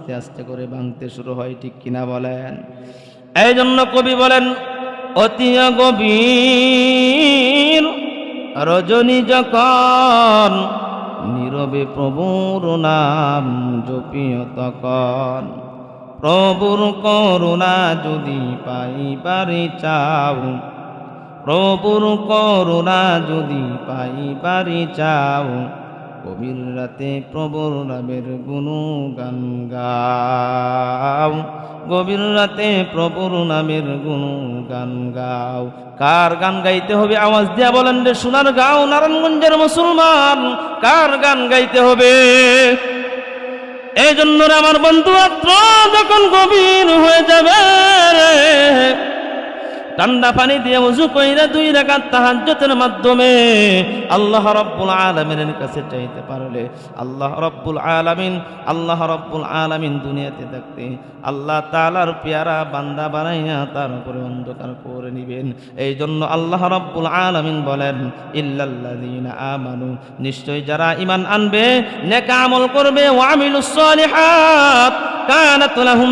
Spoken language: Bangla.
আস্তে আস্তে করে ভাঙতে শুরু হয়, ঠিক কিনা বলেন? এই জন্য কবি বলেন, অতি গভীর রজনী যখন নীরবে প্রভুর নাম জপিও তখন, প্রভুর করুণা যদি পাইবারে চাও, প্রভুর করুণা যদি পাইবারে চাও, গভীর রাতে প্রভুর নামের গুণগান গাও, গভীর রাতে প্রভুর নামের গুণগান গাও। কার গান গাইতে হবে? আওয়াজ দিয়া বলেন রে সোনার গাঁও নারায়ণগঞ্জের মুসলমান, কার গান গাইতে হবে? এই জন্য আমার বন্ধু রাত্র যখন গভীর হয়ে যাবে, ঠান্ডা পানি দিয়ে ওযু কইরা 2 রাকাত তাহাজ্জুদের মাধ্যমে আল্লাহ রাব্বুল আলামিনের কাছে চাইতে পারলে আল্লাহ রাব্বুল আলামিন দুনিয়াতে থাকতে আল্লাহ তাআলার পেয়ারা বান্দা বানাইয়া তার উপরে অন্ধকার করে নেবেন। এই জন্য আল্লাহ রাব্বুল আলামিন বলেন, ইল্লাল্লাযীনা আমানু, নিশ্চয় যারা ঈমান আনবে, নেক আমল করবে, ওয়া আমিলুস সালিহাত, কানাত লাহুম